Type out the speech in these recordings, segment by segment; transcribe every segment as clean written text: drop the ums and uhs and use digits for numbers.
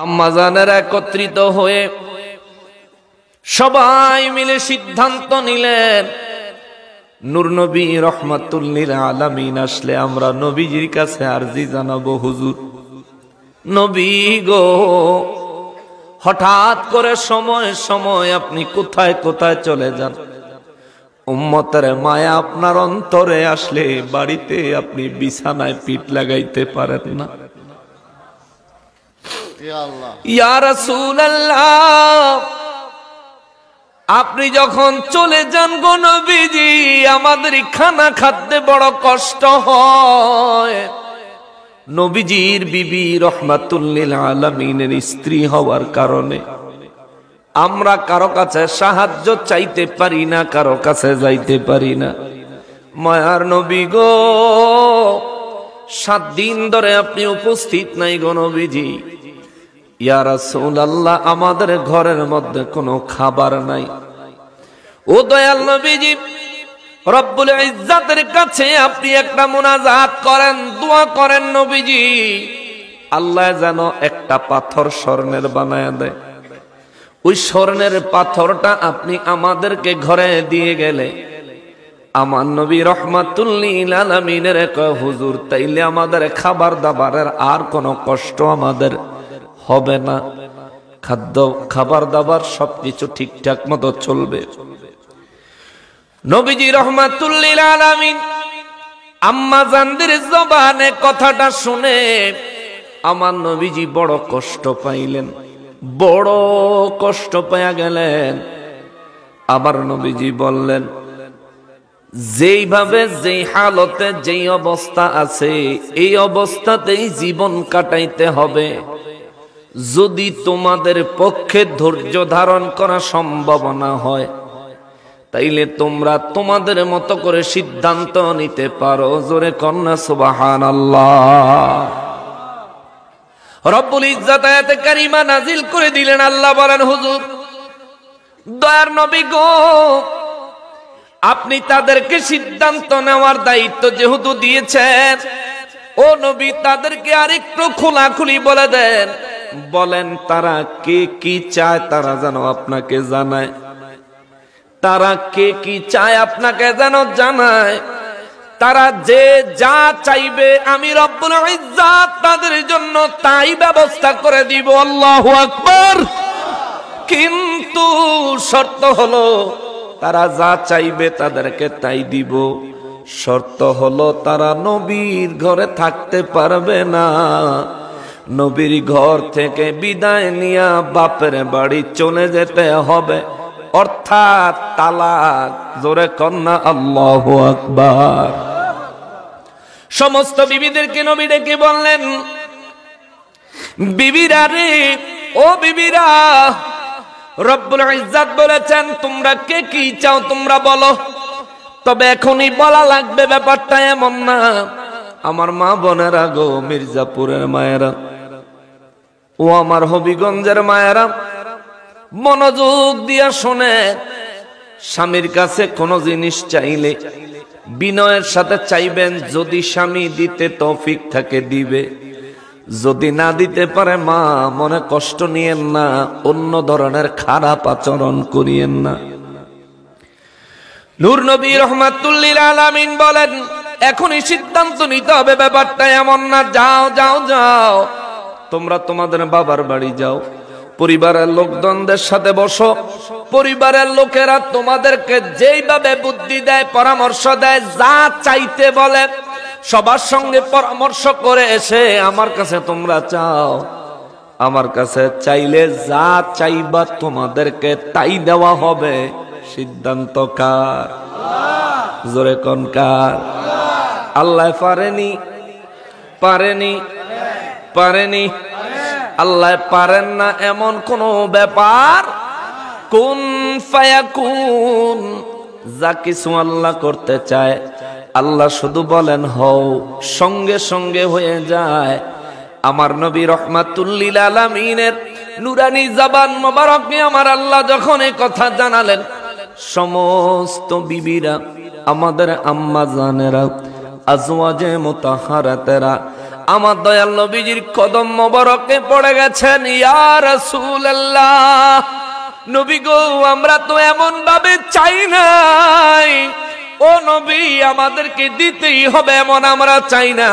আম্মাজানেরা একত্রিত হয়ে সবাই মিলে সিদ্ধান্ত নিলেন, নূর নবী রহমাতুল লিল আলামিন আসলে আমরা নবীজির কাছে আরজি জানাবো, হুজুর নবী গো, হঠাৎ করে সময় সময় আপনি কোথায় কোথায় চলে যান, উম্মতের মায়া আপনার অন্তরে আসলে বাড়িতে আপনি বিছানায় পিঠ লাগাইতে পারেন না। ইয়া রাসূলুল্লাহ, আপনি যখন চলে যান গো নবীজি, আমাদের খানা খাদ্যে বড় কষ্ট হয়। নবীজির বিবি রহমাতুল লিল আলামিনের স্ত্রী হওয়ার কারণে আমরা কারো কাছে সাহায্য চাইতে পারি না, কারো কাছে যাইতে পারি না। মায়ার নবী গো, 7 দিন ধরে আপনি উপস্থিত নাই গো নবীজি। ইয়া রাসূলুল্লাহ, আমাদের ঘরের মধ্যে কোনো খাবার নাই। ও দয়াল নবীজি, রব্বুল ইজ্জাতের কাছে আপনি একটা মুনাজাত করেন, দোয়া করেন নবীজি, আল্লাহ যেন একটা পাথর স্বর্ণের বানায় দেয়। ওই স্বর্ণের পাথরটা আপনি আমাদেরকে ঘরে দিয়ে গেলে আমার নবী রহমাতুল লিল আলামিনের কয়, হুজুর তাইলে আমাদের খাবার দাবারের আর কোনো কষ্ট আমাদের হবে না, খাবার দাবার সবকিছু ঠিকঠাক মতো চলবে। নবীজি রহমাতুল লিল আলামিন আম্মা জানদের জবানে কথাটা শুনে আমার নবীজি বড় কষ্ট পাইলেন, বড় কষ্ট পাইয়া গেলেন। আবার নবীজি বললেন, যেইভাবে যেই হালতে যেই অবস্থা আছে এই অবস্থাতেই জীবন কাটাইতে হবে। যদি তোমাদের পক্ষে ধৈর্য ধারণ করা সম্ভব না হয়, তাইলে তোমরা তোমাদের মতো করে সিদ্ধান্ত নিতে পারো। জোরে কন্যা সুবহানাল্লাহ। রব্বুল ইজ্জাত আয়াতে কারিমা নাজিল করে দিলেন। আল্লাহ বলেন, হুজুর দয়ার নবী গো, আপনি তাদেরকে সিদ্ধান্ত নেওয়ার দায়িত্ব যেহেতু দিয়েছেন, ও নবী তাদেরকে আরেকটু খোলাখুলি বলে দেন, বলেন তারা কে কি চায় তারা যেন আপনাকে জানায়, তারা কে কি চায় আপনাকে যেন জানায়। তারা যে যা চাইবে আমি রব্বুল ইজ্জাত তাদের জন্য তাই ব্যবস্থা করে দিব। আল্লাহু আকবার। কিন্তু শর্ত হলো তারা যা চাইবে তাদেরকে তাই দিব। শর্ত হলো তারা নবীর ঘরে থাকতে পারবে না, নবীর ঘর থেকে বিদায় নিয়া বাপের বাড়ি চলে যেতে হবে, অর্থাৎ তালাক। জোরে কন্যা আল্লাহু আকবার। সমস্ত বিবিদেরকে নবী ডেকে বললেন, বিবিরা রে, ও বিবিরা, রব্বুল ইজ্জাত বলেছেন তোমরা কে কি চাও তোমরা বলো, তবে এখনই বলা লাগবে, ব্যাপারটা এমন না। আমার মা বোনেরা গো, মির্জাপুরের মায়েরা, ও আমার হবিগঞ্জের মায়েরা, মনোযোগ দিয়া শুনে, স্বামীর কাছে কোনো জিনিস চাইলে বিনয়ের সাথে চাইবেন। যদি স্বামী দিতে তৌফিক থাকে দিবে, যদি না দিতে পারে মা মনে কষ্ট নিয়েন না, অন্য ধরনের খারাপ আচরণ করিয়েন না। নূর নবী রহমাতুল লিল আলামিন বলেন, এখনই সিদ্ধান্ত নিতে হবে, ব্যাপারটা এমন না। যাও যাও যাও, তোমরা তোমাদের বাবার বাড়ি যাও, পরিবারের লোকজনদের সাথে বসো, পরিবারের লোকেরা তোমাদেরকে যেইভাবে বুদ্ধি দেয়, পরামর্শ দেয়, যা চাইতে বলে সবার সঙ্গে পরামর্শ করে এসে আমার কাছে তোমরা চাও। আমার কাছে চাইলে যা চাইবা তোমাদেরকে তাই দেওয়া হবে। সিদ্ধান্ত কার? জোরে কোন কার? আল্লাহ পারেনি? পারেনি? পারেনি? আল্লাহ পারেন না এমন কোন ব্যাপার? কুন ফায়াকুন, যা কিছু আল্লাহ করতে চায় আল্লাহ শুধু বলেন হও, সঙ্গে সঙ্গে হয়ে যায়। আমার নবী রহমাতুল লিল আলামিনের নুরানি জবান মোবারক নিয়ে আমার আল্লাহ যখন এই কথা জানালেন, সমস্ত বিবিরা, আমাদের আম্মা জানেরা, আজওয়াজে মুতাহহারাতেরা, আমার দয়াল নবীজির কদম মোবারকে পড়ে গেছেন, ইয়া রাসূলুল্লাহ, নবী গো আমরা তো এমন ভাবে চাই নাই, ও নবী আমাদেরকে দিতেই হবে এমন আমরা চাই না,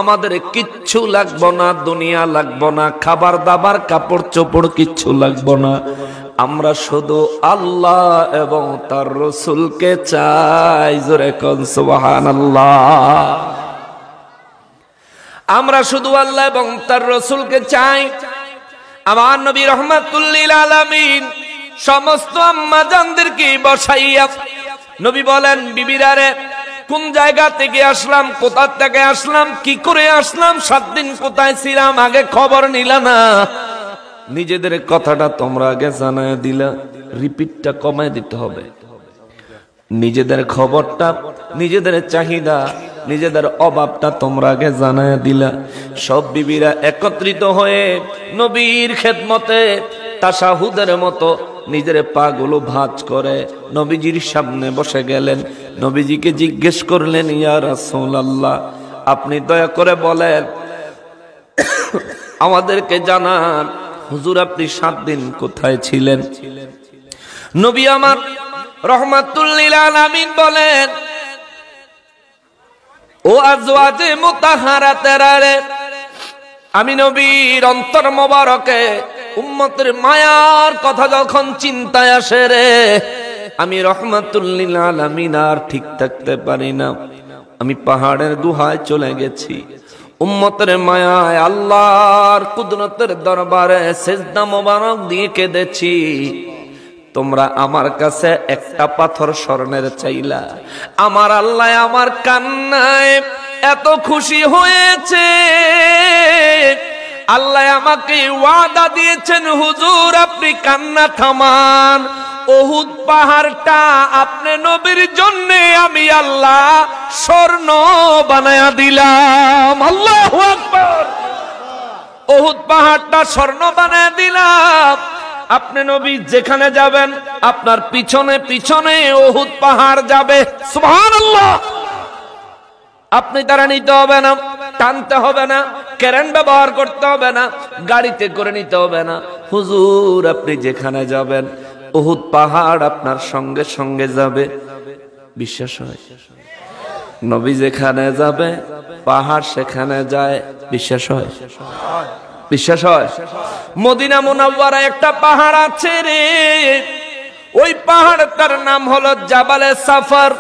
আমাদের কিচ্ছু লাগবো না, দুনিয়া লাগবো না, খাবার দাবার কাপড় চোপড় কিচ্ছু লাগবো না, আমরা শুধু আল্লাহ এবং তার রাসূলকে চাই। জোরে কোন সুবহানাল্লাহ। আমরা শুধু আল্লাহ এবং তার রাসূলকে চাই। আমার নবী রাহমাতুল লিল আলামিন সমস্ত আম্মা জানদেরকে বসাইয়া নবী বলেন, বিবিরা রে, কোন জায়গা থেকে আসলাম, কোথা থেকে আসলাম, কি করে আসলাম, 7 দিন কোথায় ছিলাম, আগে খবর নিলা না? নিজেদের কথাটা তোমরা আগে জানায় দিলা, রিপিটটা কমায় দিতে হবে। নিজেদের খবরটা, নিজেদের চাহিদা, নিজেদের অভাবটা তোমরা আগে জানায় দিলা। সব বিবিরা একত্রিত হয়ে নবীর খেদমতে তাশাহুদের মতো নিজের পা গুলো ভাঁজ করে নবীজির সামনে বসে গেলেন। নবীজিকে জিজ্ঞেস করলেন, ইয়া রাসূলুল্লাহ, আপনি দয়া করে বলেন, আমাদেরকে জানান, হুজুর আপনি 7 দিন কোথায় ছিলেন? নবী আমার রাহমাতুল লিল আলামিন বলেন, ও আজওয়াজে মুতাহহারাতেরা রে, আমি নবীর অন্তর মোবারকে উম্মতের মায়ার কথা যখন চিন্তায় আসে রে, আমি রাহমাতুল লিল আলামিন আর ঠিক থাকতে পারি না, আমি পাহাড়ের গুহায় চলে গেছি। উম্মতের মায়ায় আল্লাহর কুদরতের দরবারে সিজদা মোবারক দিয়ে কেঁদেছি। তোমরা আমার কাছে একটা পাথর স্বর্ণের চাইলা, আমার আল্লাহ আমার কান্নায় এত খুশি হয়েছে, আল্লাহ আমাকে ওয়াদা দিয়েছেন, হুজুর আপনি কান্না থামান, উহুদ পাহাড়টা আপনি নবীর জন্য আমি আল্লাহ স্বর্ণ বানায়া দিলাম। আল্লাহু আকবার। উহুদ পাহাড়টা স্বর্ণ বানায়া দিলাম। আপনি নবী যেখানে যাবেন আপনার পিছনে পিছনে উহুদ পাহাড় যাবে। সুবহানাল্লাহ। আপনি তারা নিতে হবে না, টানতে হবে না, কারেন্ট ব্যবহার করতে হবে না, গাড়িতে করে নিতে হবে না। হুজুর আপনি যেখানে যাবেন উহুদ পাহাড় আপনার সঙ্গে সঙ্গে যাবে। বিশ্বাস হয়? নবী যেখানে যাবে পাহাড় সেখানে যায়। বিশ্বাস হয়? বিশ্বাস হয়? মদিনা মুনাওয়ারায় একটা পাহাড় আছে রে, ওই পাহাড়টার নাম হলো জাবালে সাফর।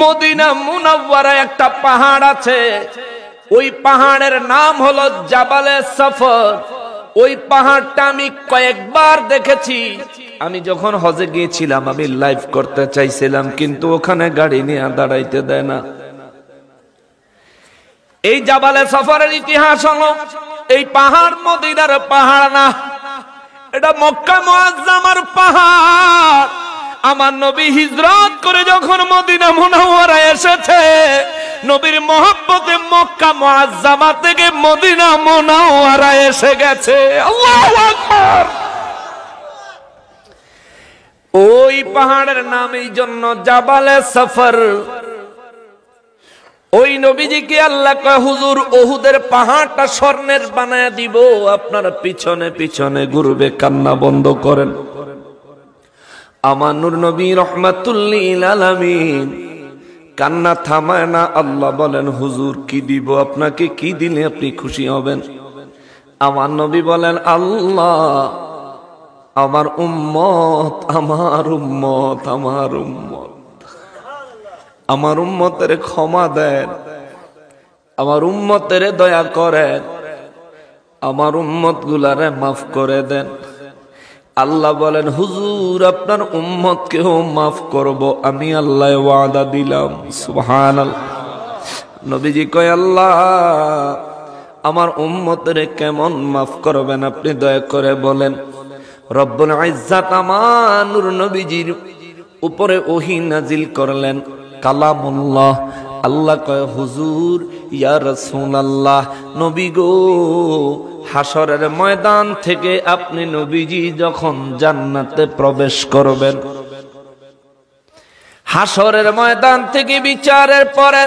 মদিনা মুনাওয়ারায় একটা পাহাড় আছে, ওই পাহাড়ের নাম হলো জাবালে সাফর। ওই পাহাড়টা আমি কয়েকবার দেখেছি। আমি যখন হজে গিয়েছিলাম আমি লাইভ করতে চাইছিলাম, কিন্তু ওখানে গাড়ি নিয়ে দাঁড়াইতে দেয় না। এই জাবালে সফরের ইতিহাস হলো, এই পাহাড় মদিনার পাহাড় না, এটা মক্কা মুআজ্জামার পাহাড়। আমার নবী হিজরত করে যখন মদিনা মুনাওয়ারায় এসেছে, নবীর মহব্বতে মক্কা মুআজ্জামা থেকে মদিনা মুনাওয়ারায় এসে গেছে। আল্লাহু আকবার। ওই পাহাড়ের নাম এই জন্য জাবালে সফর। ওই নবীজিকে আল্লাহ কয়, হুজুর উহুদের পাহাড়টা স্বর্ণের বানায় দিব, আপনারা পিছনে পিছনে ঘুরবে, কান্না বন্ধ করেন। আমার নূর নবী রাহমাতুল লিল আলামিন কান্না থামায় না। আল্লাহ বলেন, হুজুর কি দিব আপনাকে, কি দিলে আপনি খুশি হবেন? আমার নবী বলেন, আল্লাহ আমার উম্মত, আমার উম্মত, আমার উম্মত, আমার উম্মতের ক্ষমা দেন, আমার উম্মতের দয়া করেন, আমার উম্মত গুলারে মাফ করে দেন। আল্লাহ বলেন, হুজুর আপনার উম্মতকেও মাফ করব, আমি আল্লাহ ওয়াদা দিলাম। সুবহানাল্লাহ। নবীজি কয়, আল্লাহ আমার উম্মতের কেমন মাফ করবেন আপনি দয়া করে বলেন। রব্বুল ইজ্জাত আমার নূর নবীজির উপরে ওহী নাজিল করলেন, কালামুল্লাহ। আল্লাহ কয়, হুজুর ইয়া রাসূলুল্লাহ, নবী গো, হাসরের ময়দান থেকে আপনি নবীজি যখন জান্নাতে প্রবেশ করবেন, হাসরের ময়দান থেকে বিচারের পরে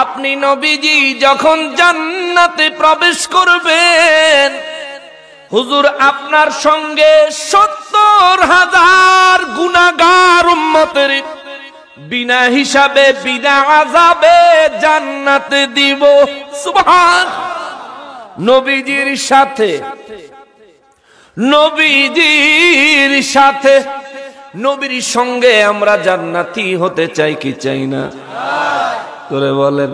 আপনি নবীজি যখন জান্নাতে প্রবেশ করবেন, হুজুর আপনার সঙ্গে 70,000 গুনাহগার উম্মতের বিনা হিসাবে বিনা আযাবে জান্নাতে দিব। সুবহান। নবীজির সাথে নবীর সঙ্গে আমরা জান্নাতি হতে চাই কি চাই না? করে বলেন,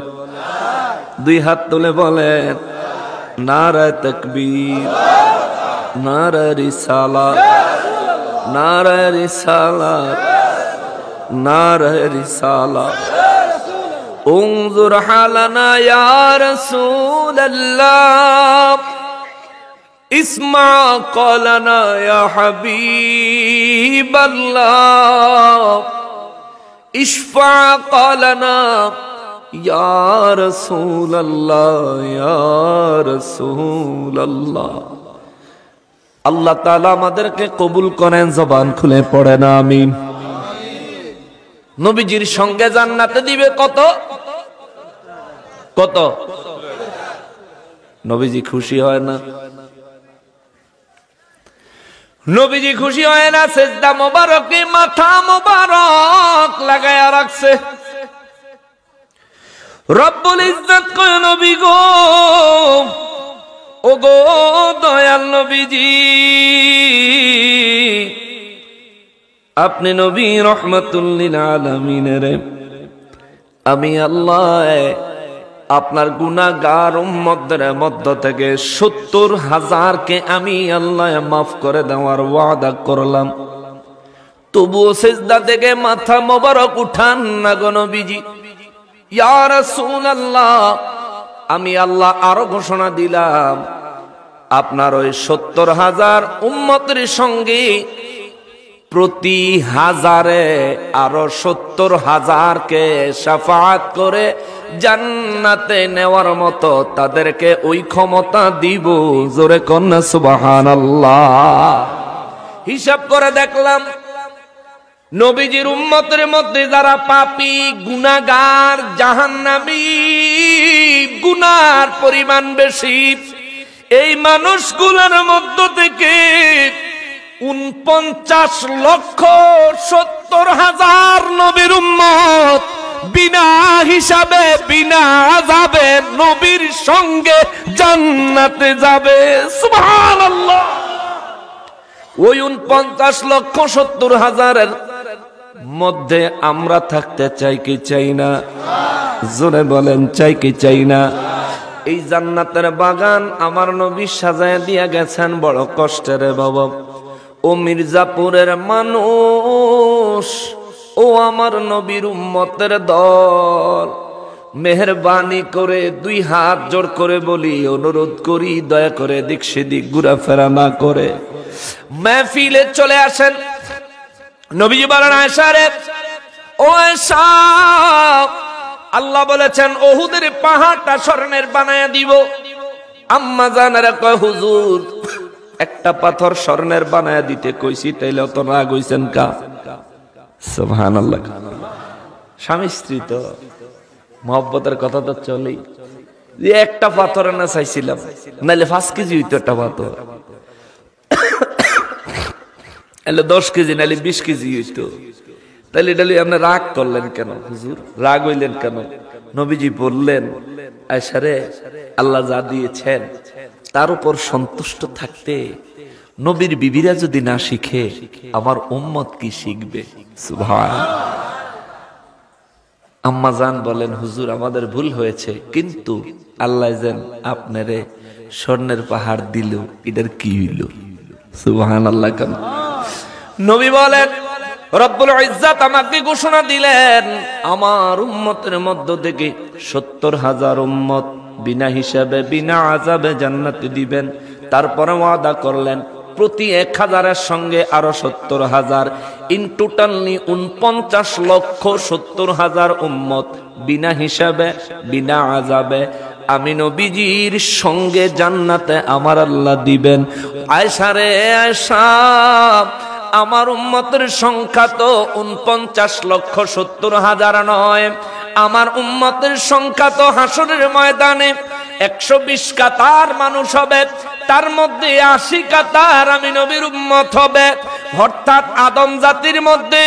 দুই হাত তুলে বলেন, নারায়ে তাকবীর, নারায়ে রিসালাত, নারায়ে রিসালাত, নারায়ে রিসালাত। উনজুর হালানা ইয়া রাসূলুল্লাহ, ইসমা ক্বালানা ইয়া হাবিবাল্লাহ, ইশফা ক্বালানা ইয়া রাসূলুল্লাহ, ইয়া রাসূলুল্লাহ। আল্লাহ তাআলা আমাদেরকে কবুল করেন। জবান খুলে পড়েন আমিন। নবীজির সঙ্গে জান্নাতে দিবে কত কত? নবীজি খুশি হয় না? নবীজি খুশি হয় না? সিজদা মোবারকে মাথা মোবারক লাগায়া রাখছে। রব্বুল ইজ্জত কয়, নবী গো, ও গো দয়াল নবীজি, আপনি নবী রহমাতুল লিল আলামিনের, আমি আল্লাহ আপনার গুনাহগার উম্মতদের মধ্য থেকে 70,000কে আমি আল্লাহ মাফ করে দেওয়ার ওয়াদা করলাম। তবুও সিজদা থেকে মাথা মোবারক উঠান না গো নবীজি। ইয়া রাসূলুল্লাহ, আমি আল্লাহ আরো ঘোষণা দিলাম, আপনার ওই 70,000 উম্মতের সঙ্গে প্রতি হাজারে আরো 70,000কে শাফাআত করে জান্নাতে নেওয়ার মতো তাদেরকে ওই ক্ষমতা দিব। জোরে কন্যা সুবহানাল্লাহ। হিসাব করে দেখলাম, নবীজির উম্মতের মধ্যে যারা পাপী, গুনাহগার, জাহান্নামী, গুনার পরিমাণ বেশি, এই মানুষগুলোর মধ্য থেকে 49,70,000 নবীর উম্মত বিনা হিসাবে বিনা আযাবে নবীর সঙ্গে জান্নাতে যাবে। সুবহানাল্লাহ। ওই 49,70,000 মধ্যে আমরা থাকতে চাই কি চাই না? জোরে বলেন, চাই কি চাই না? এই জান্নাতের বাগান আমার নবী সাজায় দিয়া গেছেন বড় কষ্টের বাবা। ও মির্জাপুরের মানুষ, ও আমার নবীর উম্মতের দল, মেহেরবানি করে 2 হাত জোড় করে বলি, অনুরোধ করি, দয়া করে দিক সেদিক ঘোরাফেরা না করে মাহফিলে চলে আসেন। নবীজি বলেন, আয়েশা রে, ও আয়েশা, আল্লাহ বলেছেন উহুদের পাহাড়টা স্বর্ণের বানায়া দিব। আম্মা জানেরা কয়, হুজুর একটা পাথর স্বর্ণের বানায়া দিতে কইছি, তাইলে অত রাগ হইছেন কা? সুবহানাল্লাহ। স্বামী স্ত্রী তো মহব্বতের কথা তো চলেই। যে একটা পাথর না চাইছিলাম, নাইলে 5 কেজি হইতো একটা পাথর, এলে 10 কেজি, নাইলে 20 কেজি হইতো। তাইলে এটা আপনি রাগ করলেন কেন হুজুর? রাগ হইলেন কেন? নবীজি বললেন, আয়েশা রে, আল্লাহ যা দিয়েছেন তার উপর সন্তুষ্ট থাকতে নবীর বিবিরা যদি না শিখে, আমার উম্মত কি শিখবে? সুবহানাল্লাহ। আম্মা জান বলেন, হুজুর আমাদের ভুল হয়েছে, কিন্তু আল্লাহ যেন আপনারে স্বর্ণের পাহাড় দিল, এটার কি হইল? সুবহানাল্লাহ। কেন? নবী বলেন, রব্বুল ইজ্জত আমাকে ঘোষণা দিলেন, আমার উম্মতের মধ্য থেকে 70,000 উম্মত বিনা হিসাবে বিনা আযাবে জান্নাতে দিবেন। তারপরে ওয়াদা করলেন, প্রতি 1000-এর সঙ্গে আরো 70,000, ইন টোটালি 49,70,000 উম্মত বিনা হিসাবে বিনা আযাবে আমি নবীজির সঙ্গে জান্নাতে আমার আল্লাহ দিবেন। আয়েশা রে আয়েশা, আমার উম্মতের সংখ্যা তো 49,70,000 নয়, আমার উম্মতের সংখ্যা তো হাসরের ময়দানে 120 কাতার মানুষ হবে, তার মধ্যে 80 কাতার আমি নবীর উম্মত হবে। অর্থাৎ আদম জাতির মধ্যে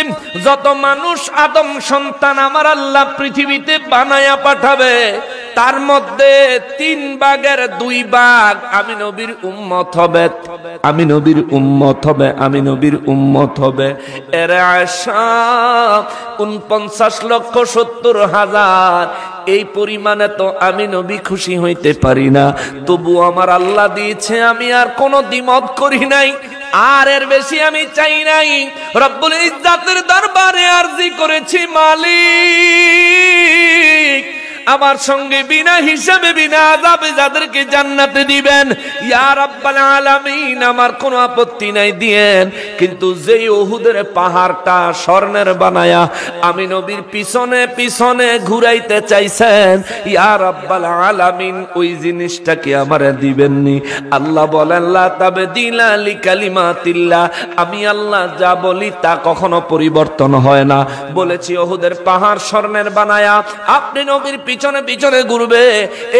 যত মানুষ আদম সন্তান আমার আল্লাহ পৃথিবীতে বানায়া পাঠাবে, তার মধ্যে 3 ভাগের 2 ভাগ আমি নবীর উম্মত হবে, আমি নবীর উম্মত হবে, আমি নবীর উম্মত হবে। এর আশা 49,70,000 এই পরিমাণে তো আমি নবী খুশি হইতে পারি না, তবু আমার আল্লাহ দিয়েছে, আমি আর কোনো দ্বিমত করি নাই, আর এর বেশি আমি চাই নাই। রব্বুল ইজ্জাতের দরবারে আরজি করেছি, মালিক আমার সঙ্গে বিনা হিসাবে বিনা আযাবে যাদেরকে জান্নাতে দিবেন, ইয়া রাব্বাল আলামিন আমার কোনো আপত্তি নাই দিয়েন। কিন্তু যেই উহুদের পাহাড়টা স্বর্ণের বানায়া আমি নবীর পিছনে পিছনে ঘুরাইতে চাইছেন, ইয়া রাব্বাল আলামিন ওই জিনিসটা কি আমারে দিবেননি? আল্লাহ বলেন, লা তাবদীলা লিকালিমাতিল্লাহ, আমি আল্লাহ যা বলি তা কখনো পরিবর্তন হয় না। বলেছি উহুদের পাহাড় স্বর্ণের বানায়া আপনি নবীর পিছনে পিছনে ঘুরবে,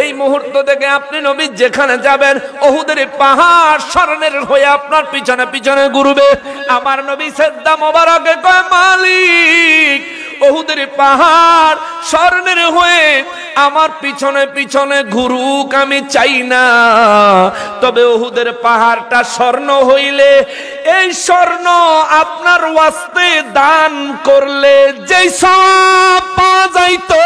এই মুহূর্ত থেকে আপনি নবী যেখানে যাবেন উহুদের পাহাড় স্বর্ণের হয়ে আপনার পিছনে পিছনে ঘুরবে। আমার নবী সিজদা মোবারকে কয়, মালিক উহুদের পাহাড় স্বর্ণের হয়ে আমার পিছনে পিছনে ঘুরুক আমি চাই না, তবে উহুদের পাহাড়টা স্বর্ণ হইলে এই স্বর্ণ আপনার ওয়াস্তে দান করলে যেই সওয়াব পাওয়া যাইতো,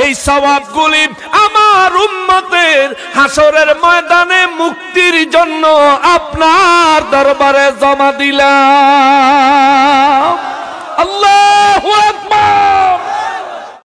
এই সওয়াবগুলি আমার উম্মতের হাসরের ময়দানে মুক্তির জন্য আপনার দরবারে জমা দিলাম। আল্লাহ